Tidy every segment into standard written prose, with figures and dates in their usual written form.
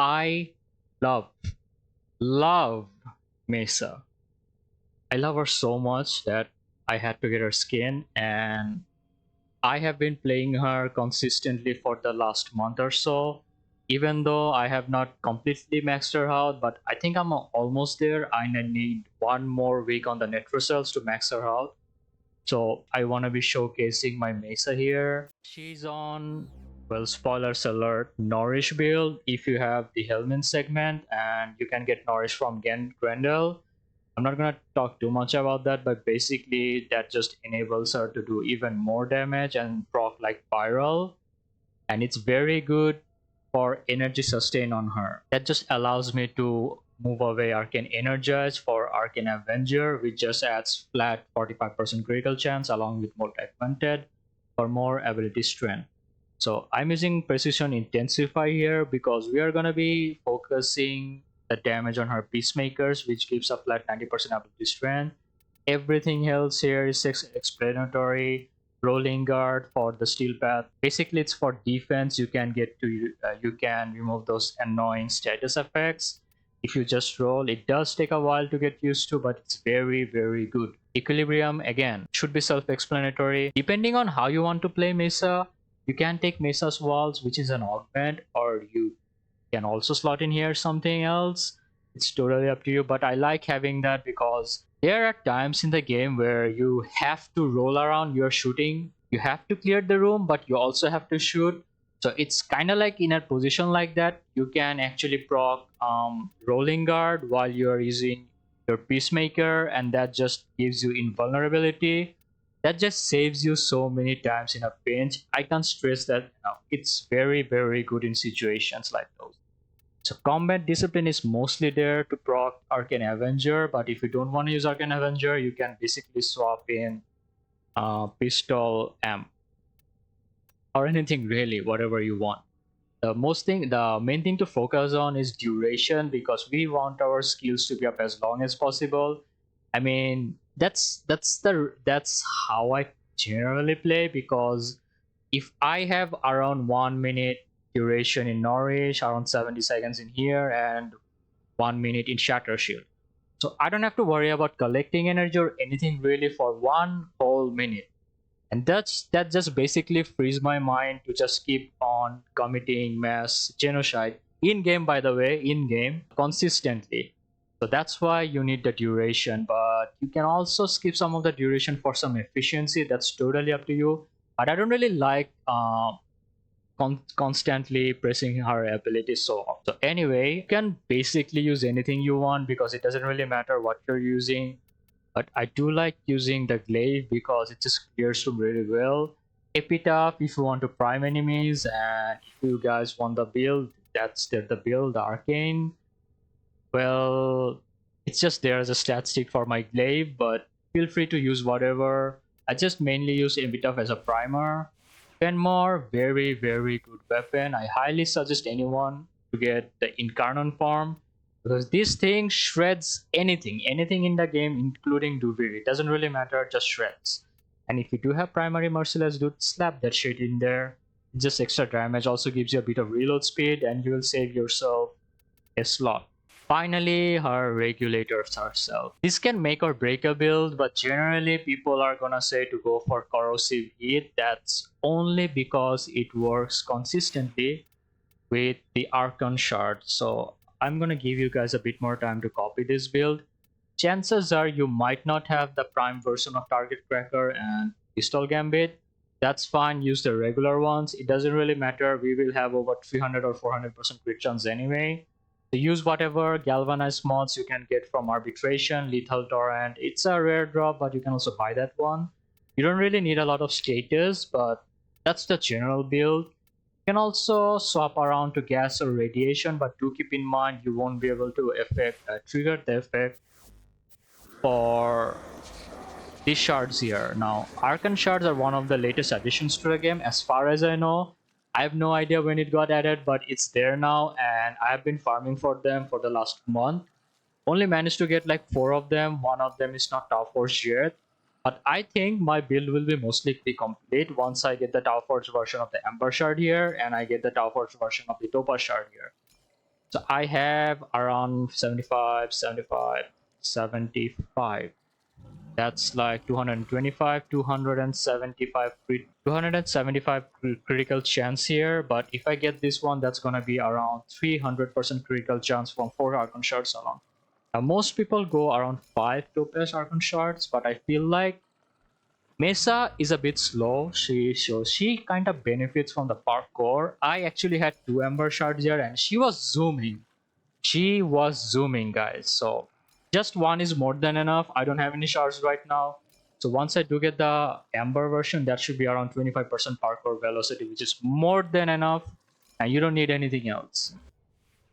I love, love Mesa. I love her so much that I had to get her skin, and I have been playing her consistently for the last month or so. Even though I have not completely maxed her out, but I think I'm almost there. I need one more week on the net results to max her out. So I want to be showcasing my Mesa here. She's on, well, spoilers alert, Nourish build if you have the Helmin segment, and you can get Nourish from Grendel. I'm not gonna talk too much about that, but basically that just enables her to do even more damage and proc like Pyral. And it's very good for energy sustain on her. That just allows me to move away Arcane Energize for Arcane Avenger, which just adds flat 45% critical chance along with multi-augmented for more ability strength. So I'm using Precision Intensify here because we are gonna be focusing the damage on her Peacemakers, which gives a flat 90% ability strength. Everything else here is explanatory. Rolling guard for the steel path. Basically, it's for defense. You can get to you can remove those annoying status effects. If you just roll, it does take a while to get used to, but it's very, very good. Equilibrium, again, should be self-explanatory. Depending on how you want to play Mesa, you can take Mesa's Walls, which is an augment, or you can also slot in here something else. It's totally up to you, but I like having that because there are times in the game where you have to roll around, you're shooting, you have to clear the room, but you also have to shoot. So it's kind of like in a position like that, you can actually proc rolling guard while you're using your Peacemaker, and that just gives you invulnerability. That just saves you so many times in a pinch. I can't stress that enough. It's very, very good in situations like those. So combat discipline is mostly there to proc Arcane Avenger, but if you don't want to use Arcane Avenger, you can basically swap in Pistol Amp or anything really, whatever you want. The main thing to focus on is duration because we want our skills to be up as long as possible. I mean, that's how I generally play because if I have around 1 minute duration in Nourish, around 70 seconds in here, and 1 minute in Shatter Shield. So I don't have to worry about collecting energy or anything really for one whole minute. And that just basically frees my mind to just keep on committing mass genocide in game, by the way, in game consistently. So that's why you need the duration, but you can also skip some of the duration for some efficiency. That's totally up to you. But I don't really like constantly pressing her ability so anyway, you can basically use anything you want because it doesn't really matter what you're using. But I do like using the glaive because it just clears room really well. Epitaph if you want to prime enemies, and if you guys want the build, that's the build, the arcane. Well, it's just there as a stat stick for my glaive, but feel free to use whatever. I just mainly use Epitaph as a primer. Penmore, very, very good weapon. I highly suggest anyone to get the Incarnon form because this thing shreds anything in the game, including Duvir. It doesn't really matter, just shreds. And if you do have primary merciless, dude, slap that shit in there. Just extra damage, also gives you a bit of reload speed, and you will save yourself a slot. Finally, her Regulators herself. This can make or break a build, but generally people are gonna say to go for Corrosive Heat. That's only because it works consistently with the Archon Shards. So I'm gonna give you guys a bit more time to copy this build. Chances are you might not have the prime version of Target Cracker and Pistol Gambit. That's fine, use the regular ones. It doesn't really matter. We will have over 300 or 400% crit chance anyway. So use whatever galvanized mods you can get from Arbitration, Lethal Torrent. It's a rare drop, but you can also buy that one. You don't really need a lot of status, but that's the general build. You can also swap around to gas or radiation, but do keep in mind you won't be able to trigger the effect for these shards here. Now, Archon Shards are one of the latest additions to the game, as far as I know. I have no idea when it got added, but it's there now, and I have been farming for them for the last month. Only managed to get like 4 of them. One of them is not Tau Forge yet. But I think my build will be mostly complete once I get the Tau Forge version of the Ember Shard here, and I get the Tau Forge version of the Topaz Shard here. So I have around 75, 75, 75. That's like 225, 275, 275 critical chance here. But if I get this one, that's gonna be around 300% critical chance from 4 Archon Shards alone. Now, most people go around 5 Topaz Archon Shards, but I feel like Mesa is a bit slow. She kind of benefits from the parkour. I actually had 2 Ember Shards here and she was zooming. She was zooming, guys. So just one is more than enough. I don't have any shards right now. So once I do get the Ember version, that should be around 25% parkour velocity, which is more than enough. And you don't need anything else.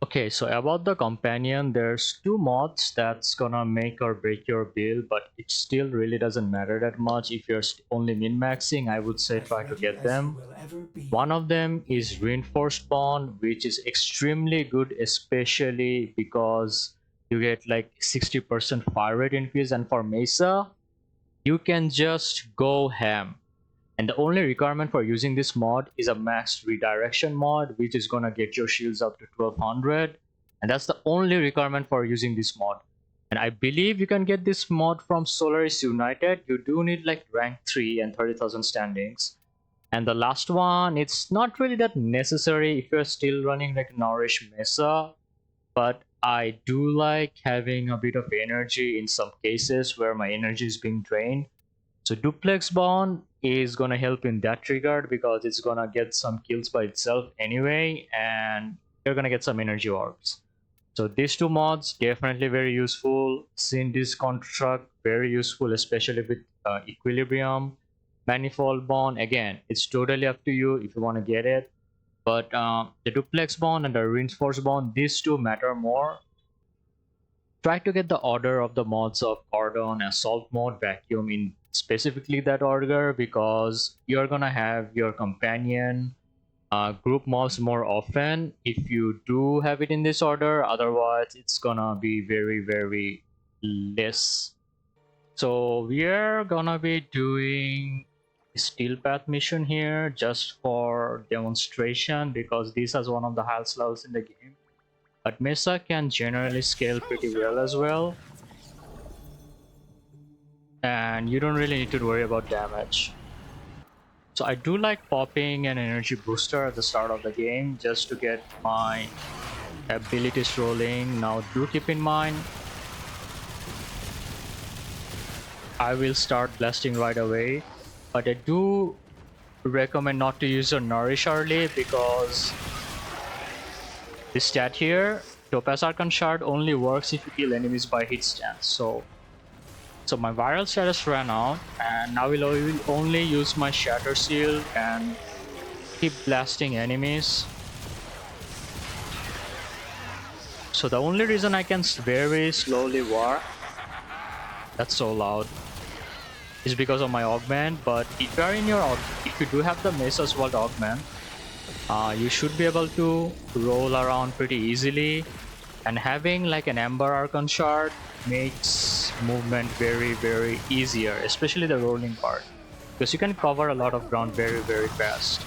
Okay, so about the companion, there's 2 mods that's gonna make or break your build, but it still really doesn't matter that much. If you're only min-maxing, I would say try to get them. One of them is Reinforced Bond, which is extremely good, especially because you get like 60% fire rate increase, and for Mesa, you can just go ham. And the only requirement for using this mod is a max redirection mod, which is gonna get your shields up to 1200. And that's the only requirement for using this mod. And I believe you can get this mod from Solaris United. You do need like rank 3 and 30,000 standings. And the last one, it's not really that necessary if you're still running like Nourish Mesa, but I do like having a bit of energy in some cases where my energy is being drained. So Duplex Bond is gonna help in that regard because it's gonna get some kills by itself anyway, and you're gonna get some energy orbs. So these 2 mods definitely very useful. Cindy's Construct very useful, especially with Equilibrium. Manifold Bond, again, it's totally up to you if you want to get it. But the Duplex Bond and the Reinforced Bond, these 2 matter more. Try to get the order of the mods of Cordon, Assault Mode, Vacuum in specifically that order, because you're gonna have your companion group mobs more often if you do have it in this order. Otherwise, it's gonna be very, very less. So we're gonna be doing Steel Path mission here just for demonstration because this is one of the highest levels in the game. But Mesa can generally scale pretty well as well. And you don't really need to worry about damage. So I do like popping an energy booster at the start of the game just to get my abilities rolling. Now do keep in mind, I will start blasting right away, but I do recommend not to use your Nourish early because this stat here, Topaz Archon Shard, only works if you kill enemies by hit stance. So my viral status ran out, and now I will only use my Shatter Shield and keep blasting enemies. So the only reason I can very slowly walk, that's so loud, is because of my augment. But if you are in your if you do have the Mesa's World augment, you should be able to roll around pretty easily, and having like an Ember Archon Shard makes movement very, very easier, especially the rolling part, because you can cover a lot of ground very, very fast.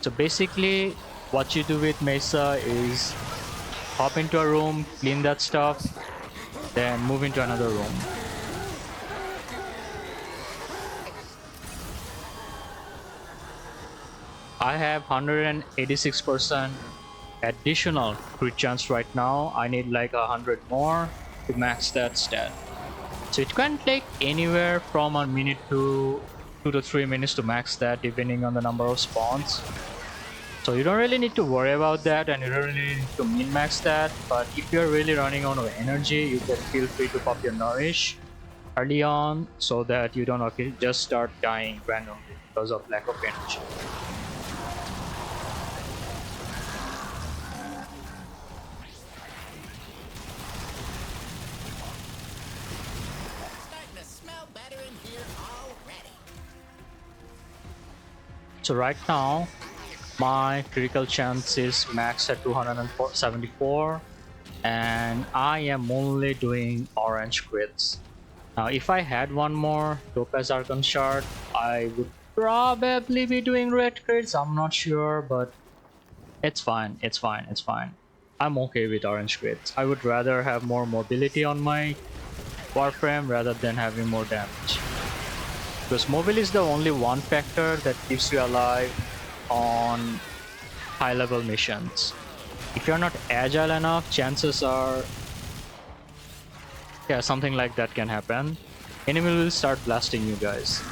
So basically what you do with Mesa is hop into a room, clean that stuff, then move into another room. I have 186% additional crit chance right now. I need like 100 more to max that stat. So it can take anywhere from a minute to 2 to 3 minutes to max that, depending on the number of spawns. So you don't really need to worry about that, and you don't really need to min-max that. But if you're really running out of energy, you can feel free to pop your Nourish early on so that you don't just start dying randomly because of lack of energy. So right now, my critical chance is maxed at 274, and I am only doing orange crits. Now, if I had one more Topaz Archon Shard, I would probably be doing red crits. I'm not sure, but It's fine, it's fine, it's fine. I'm okay with orange grids. I would rather have more mobility on my Warframe rather than having more damage. Because mobility is the only one factor that keeps you alive on high level missions. If you're not agile enough, chances are, yeah, something like that can happen. Enemy will start blasting you guys.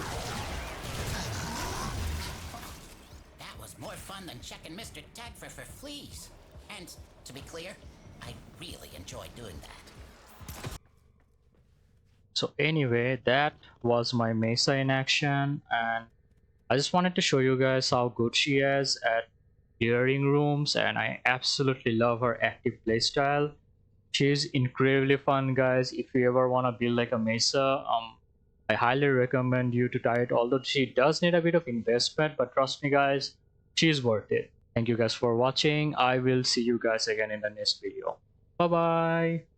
That was more fun than checking Mr. Tagfer for fleas. And to be clear, I really enjoyed doing that. So anyway, that was my Mesa in action, and I just wanted to show you guys how good she is at clearing rooms, and I absolutely love her active playstyle. She's incredibly fun, guys. If you ever want to build like a Mesa, I highly recommend you to try it, although she does need a bit of investment, but trust me guys, she's worth it. Thank you guys for watching. I will see you guys again in the next video. Bye bye.